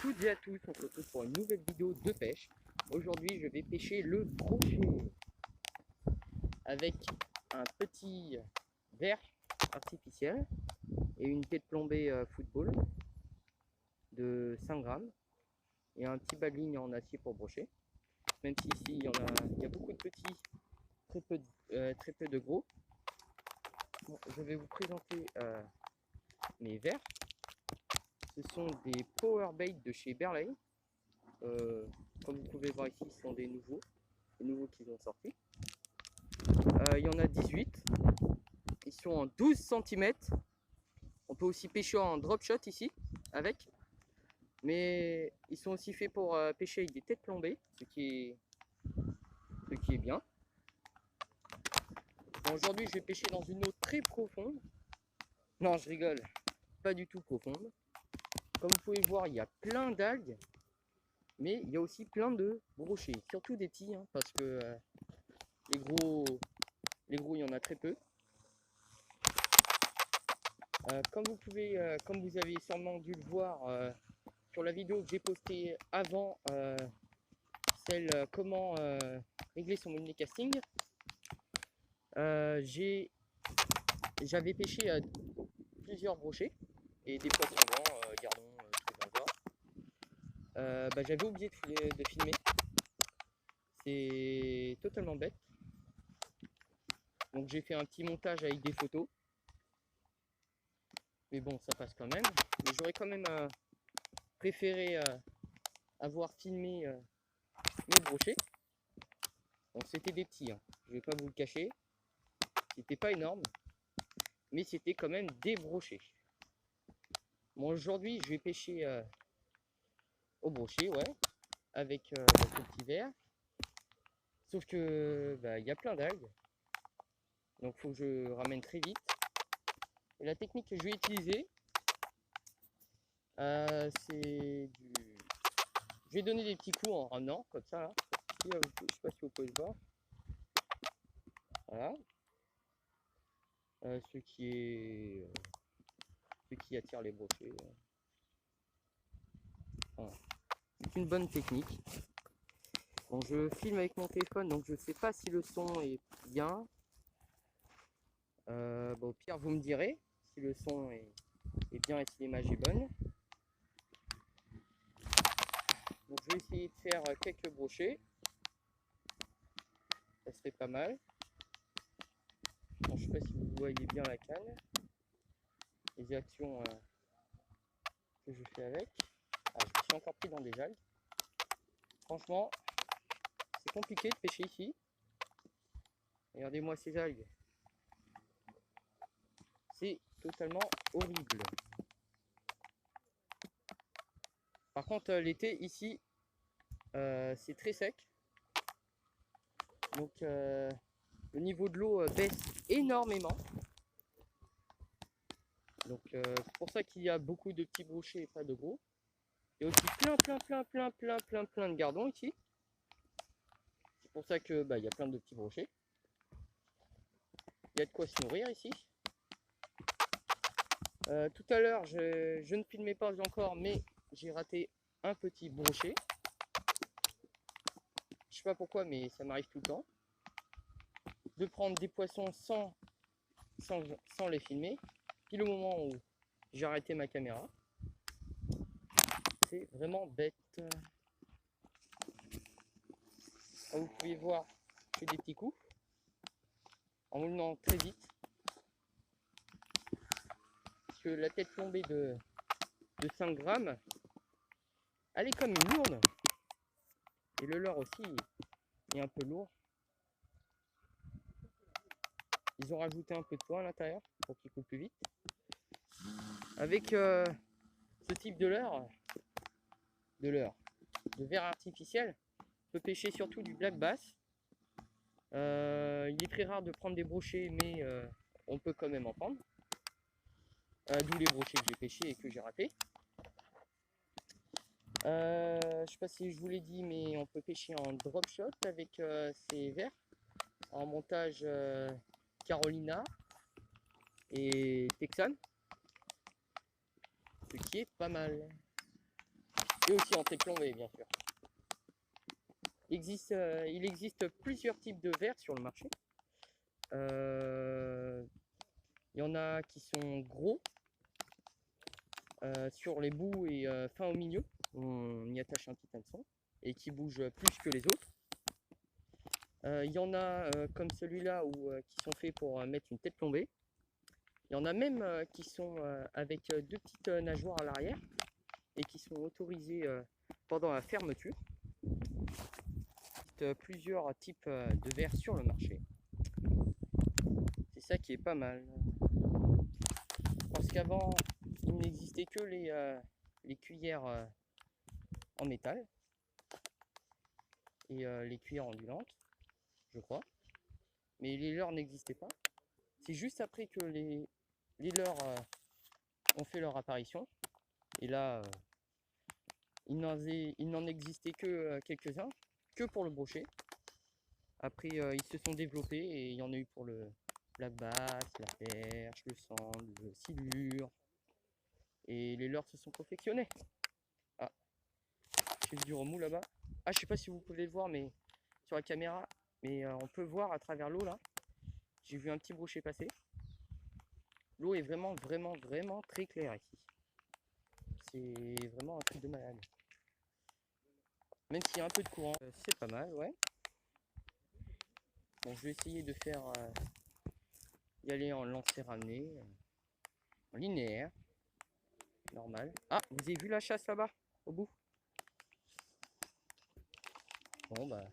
toutes et à tous, on se retrouve pour une nouvelle vidéo de pêche. Aujourd'hui je vais pêcher le brochet avec un petit verre artificiel et une quai de plombée football de 5 grammes et un petit bas de ligne en acier pour brochet. Même si ici il y a beaucoup de petits, très peu de gros. Bon, je vais vous présenter mes verres. Ce sont des power bait de chez Berley. Comme vous pouvez voir ici, ce sont des nouveaux qu'ils ont sortis. Il y en a 18. Ils sont en 12 cm. On peut aussi pêcher en drop shot ici avec. Mais ils sont aussi faits pour pêcher avec des têtes plombées, ce qui est bien. Bon, aujourd'hui, je vais pêcher dans une eau très profonde. Non, je rigole, pas du tout profonde. Comme vous pouvez voir, il y a plein d'algues, mais il y a aussi plein de brochets, surtout des petits, hein, parce que les gros, il y en a très peu. Comme vous avez sûrement dû le voir sur la vidéo que j'ai postée avant, celle comment régler son moulinet casting, j'avais pêché plusieurs brochets et des poissons grands, gardons, trucs dans le genre. J'avais oublié de filmer. C'est totalement bête. Donc j'ai fait un petit montage avec des photos. Mais bon, ça passe quand même. Mais j'aurais quand même préféré avoir filmé mes brochets. Bon, c'était des petits, hein. Je vais pas vous le cacher. C'était pas énorme. Mais c'était quand même des brochets. Bon, aujourd'hui, je vais pêcher au brochet, ouais. Avec ce petit verre. Sauf que il y a plein d'algues. Donc il faut que je ramène très vite. Et la technique que je vais utiliser, c'est du... Je vais donner des petits coups en ramenant, comme ça. Là. Ici, je ne sais pas si vous pouvez le voir. Voilà. Ce qui attire les brochets. Voilà. C'est une bonne technique. Bon, je filme avec mon téléphone, donc je ne sais pas si le son est bien. Au pire, vous me direz si le son est bien et si l'image est bonne. Donc, je vais essayer de faire quelques brochets. Ça serait pas mal. Bon, je ne sais pas si vous voyez bien la canne. Les actions que je fais avec. Ah, je me suis encore pris dans des algues. Franchement, c'est compliqué de pêcher ici. Regardez-moi ces algues. C'est totalement horrible. Par contre, l'été ici, c'est très sec. Donc, le niveau de l'eau baisse énormément. Donc, c'est pour ça qu'il y a beaucoup de petits brochets et pas de gros. Il y a aussi plein de gardons ici. C'est pour ça que il y a plein de petits brochets. Il y a de quoi se nourrir ici. Tout à l'heure, je ne filmais pas encore, mais j'ai raté un petit brochet. Je sais pas pourquoi, mais ça m'arrive tout le temps. De prendre des poissons sans les filmer. Puis le moment où j'ai arrêté ma caméra, c'est vraiment bête. Comme vous pouvez voir, je fais des petits coups en moulinant très vite. Parce que la tête plombée de 5 grammes, elle est comme une lourde. Et le leurre aussi est un peu lourd. Ils ont rajouté un peu de poids à l'intérieur pour qu'il coupe plus vite. Avec ce type de leurre, de verre artificiel, on peut pêcher surtout du black bass. Il est très rare de prendre des brochets, mais on peut quand même en prendre. D'où les brochets que j'ai pêchés et que j'ai ratés. Je sais pas si je vous l'ai dit, mais on peut pêcher en drop shot avec ces verres en montage Carolina et Texan, ce qui est pas mal. Et aussi en tête plombée, bien sûr. Il existe plusieurs types de verres sur le marché. Il y en a qui sont gros sur les bouts et fins au milieu. On y attache un petit hameçon et qui bouge plus que les autres. Il y en a comme celui-là qui sont faits pour mettre une tête plombée. Il y en a même qui sont avec deux petites nageoires à l'arrière et qui sont autorisés pendant la fermeture. Il y a plusieurs types de verres sur le marché. C'est ça qui est pas mal. Parce qu'avant, il n'existait que les cuillères en métal et les cuillères ondulantes, je crois. Mais les leurres n'existaient pas. C'est juste après que les leurres ont fait leur apparition. Et là, il n'en existait que quelques-uns, que pour le brochet. Après, ils se sont développés et il y en a eu pour le black bass, la perche, le sand, le silure. Et les leurres se sont perfectionnés. Ah, j'ai vu du remous là-bas. Ah, je sais pas si vous pouvez le voir, mais sur la caméra, mais on peut voir à travers l'eau là. J'ai vu un petit brochet passer. L'eau est vraiment très claire ici. C'est vraiment un truc de malade. Même s'il y a un peu de courant, c'est pas mal, ouais. Bon, je vais essayer de faire y aller en lancer-ramener, en linéaire, normal. Ah, vous avez vu la chasse là-bas, au bout? Bon, bah,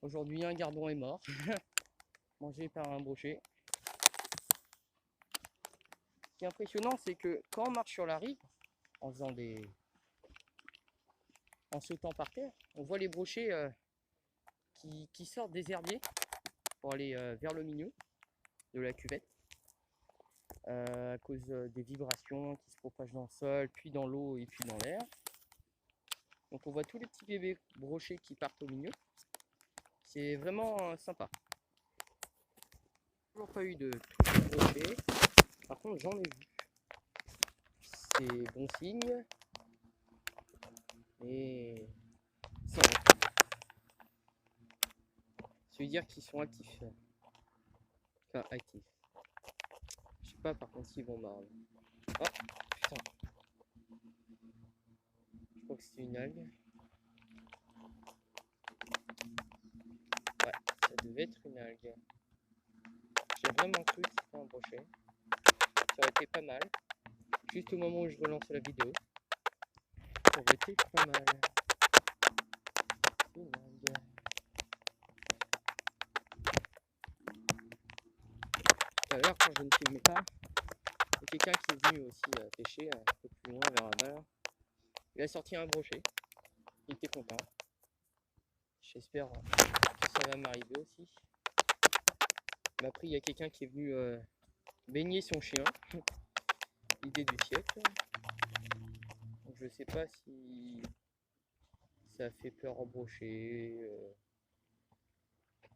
aujourd'hui, un gardon est mort, mangé par un brochet. Ce qui est impressionnant, c'est que quand on marche sur la rive, en sautant par terre, on voit les brochets qui sortent des herbiers pour aller vers le milieu de la cuvette. À cause des vibrations qui se propagent dans le sol, puis dans l'eau et puis dans l'air. Donc on voit tous les petits bébés brochets qui partent au milieu. C'est vraiment sympa. Toujours pas eu de touche de brochet. Par contre j'en ai vu. C'est bon signe. Et ça veut dire qu'ils sont actifs. Enfin actifs. Je sais pas par contre s'ils vont mordre. Oh putain. Je crois que c'est une algue. Ouais, ça devait être une algue. J'ai vraiment cru que c'était un brochet. Ça aurait été pas mal. Juste au moment où je relançais la vidéo. Ça aurait été pas mal. Une algue. Tout à l'heure, quand je ne filmais pas, il y a quelqu'un qui est venu aussi pêcher un peu plus loin vers la mer. Il a sorti un brochet. Il était content. J'espère que ça va m'arriver aussi. Mais après, il y a quelqu'un qui est venu baigner son chien. Idée du siècle. Donc, je sais pas si ça fait peur au brochet.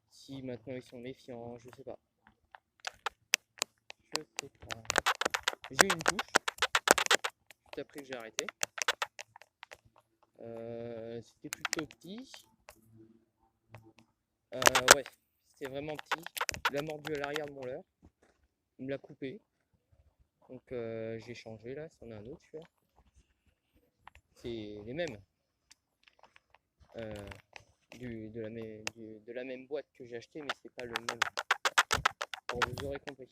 Si maintenant ils sont méfiants, je sais pas. Je sais pas. J'ai eu une touche. Juste après que j'ai arrêté. C'était plutôt petit. Ouais, c'était vraiment petit. Il a mordu à l'arrière de mon leurre. Il me l'a coupé. Donc j'ai changé là, c'en est un autre celui-là. C'est les mêmes. De la même boîte que j'ai acheté, mais c'est pas le même. Bon, vous aurez compris.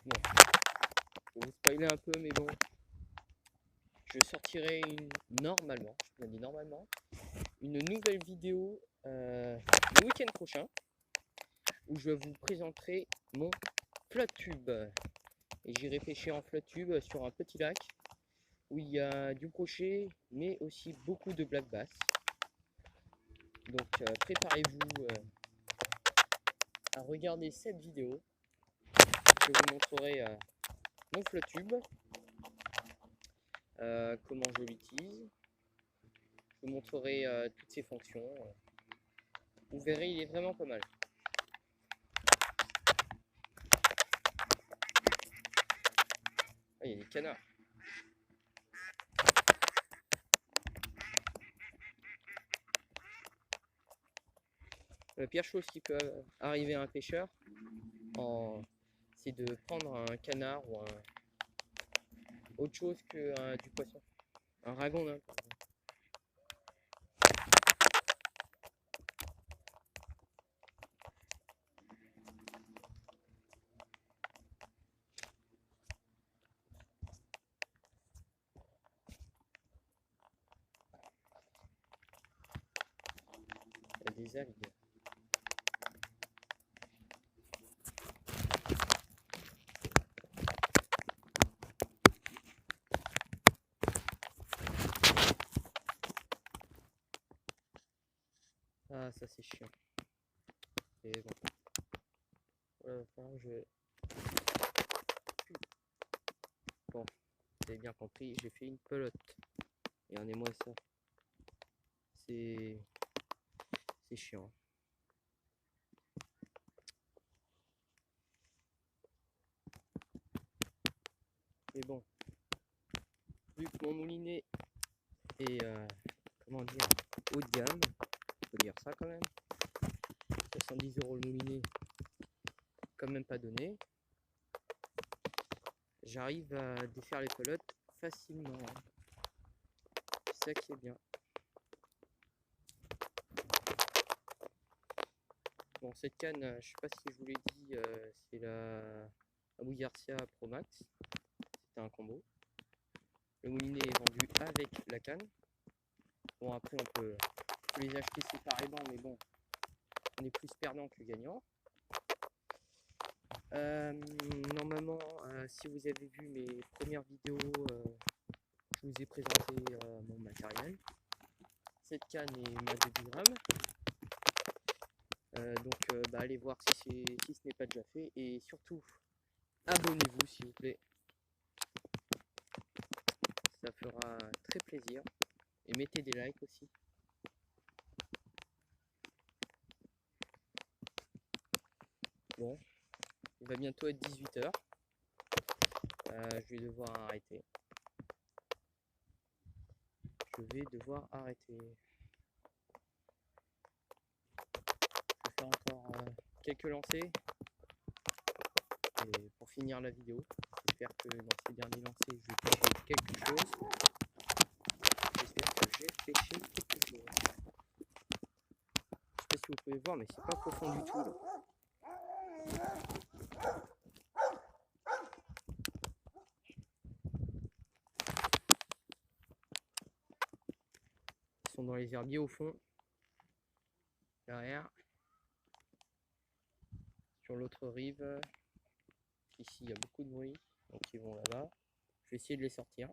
Bon, je vais vous spoiler un peu, mais bon. Je sortirai normalement, je dis normalement, une nouvelle vidéo le week-end prochain où je vous présenterai mon flotte tube. Et j'irai pêcher en flotte tube sur un petit lac où il y a du brochet mais aussi beaucoup de black bass. Donc préparez-vous à regarder cette vidéo. Je vous montrerai mon flotte tube, comment je l'utilise. Je vous montrerai toutes ses fonctions. Vous verrez, il est vraiment pas mal. il y a des canards. La pire chose qui peut arriver à un pêcheur, c'est de prendre un canard ou autre chose que du poisson. Un ragondin, par exemple. Il y a des algues. Ah, ça c'est chiant. Et bon. Voilà, Bon, vous avez bien compris, j'ai fait une pelote. Regardez-moi ça. C'est chiant. Mais bon, vu que mon moulinet est, comment dire, haut de gamme, faut dire ça quand même. 70 € le moulinet, quand même pas donné. J'arrive à défaire les pelotes facilement. C'est ça qui est bien. Bon, cette canne, je sais pas si je vous l'ai dit, c'est la Abu Garcia Pro Max. C'était un combo. Le moulinet est vendu avec la canne. Bon, après on peut les acheter séparément, mais bon, on est plus perdant que gagnant. Normalement, si vous avez vu mes premières vidéos, je vous ai présenté mon matériel. Cette canne est ma 2 grammes. Donc allez voir si ce n'est pas déjà fait, et surtout abonnez-vous s'il vous plaît, ça fera très plaisir, et mettez des likes aussi. Bon, il va bientôt être 18 h, je vais devoir arrêter. Je vais faire encore quelques lancers et pour finir la vidéo. J'espère que dans ces derniers lancers je vais pêcher quelque chose. J'espère que j'ai pêché quelque chose. Je sais pas si vous pouvez voir, mais c'est pas profond du tout là. Ils sont dans les herbiers au fond. Derrière. Sur l'autre rive. Ici il y a beaucoup de bruit, donc ils vont là-bas. Je vais essayer de les sortir.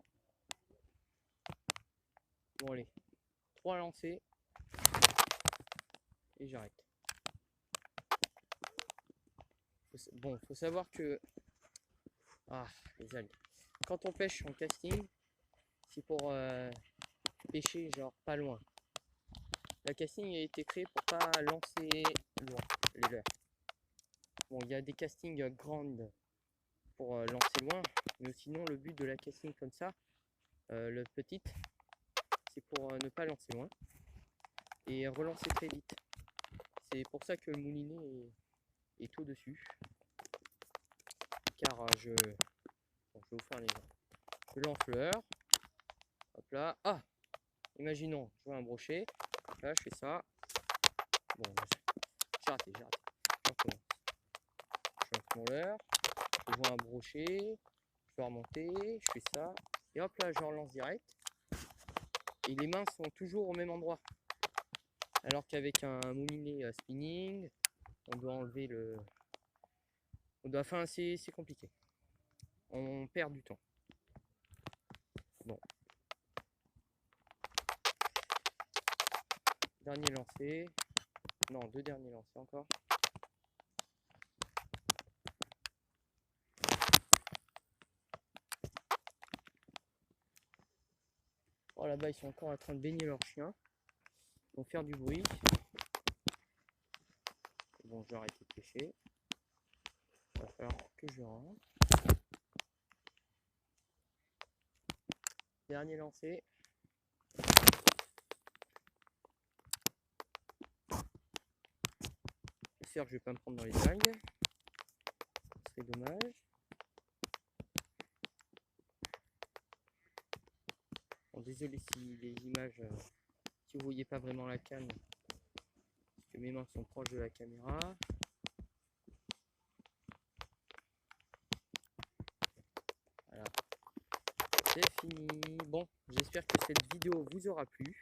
Bon allez, 3 lancers et j'arrête. Bon, faut savoir que les algues. Quand on pêche en casting, c'est pour pêcher genre pas loin. La casting a été créée pour pas lancer loin les leurres. Bon, il y a des castings grandes pour lancer loin, mais sinon le but de la casting comme ça, le petite, c'est pour ne pas lancer loin et relancer très vite. C'est pour ça que le moulinet est au-dessus, car je vais vous faire un exemple. Je lance leurre, hop là, imaginons, je vois un brochet, là je fais ça, bon, j'ai raté, je recommence. Je lance mon leurre, je vois un brochet, je peux remonter, je fais ça, et hop là je relance direct, et les mains sont toujours au même endroit. Alors qu'avec un moulinet spinning, on doit enlever le... Enfin, c'est compliqué. On perd du temps. Bon. Dernier lancé. Non, 2 derniers lancés encore. Oh là-bas, ils sont encore en train de baigner leurs chiens. Ils vont faire du bruit. Bon, je vais arrêter de pêcher. Il va falloir que je rentre. Dernier lancé. J'espère que je vais pas me prendre dans les algues. Ce serait dommage. Bon, désolé si les images, si vous voyez pas vraiment la canne, parce que mes mains sont proches de la caméra. Voilà, c'est fini. Bon, j'espère que cette vidéo vous aura plu.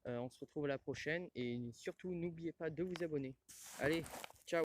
On se retrouve à la prochaine et surtout n'oubliez pas de vous abonner. Allez,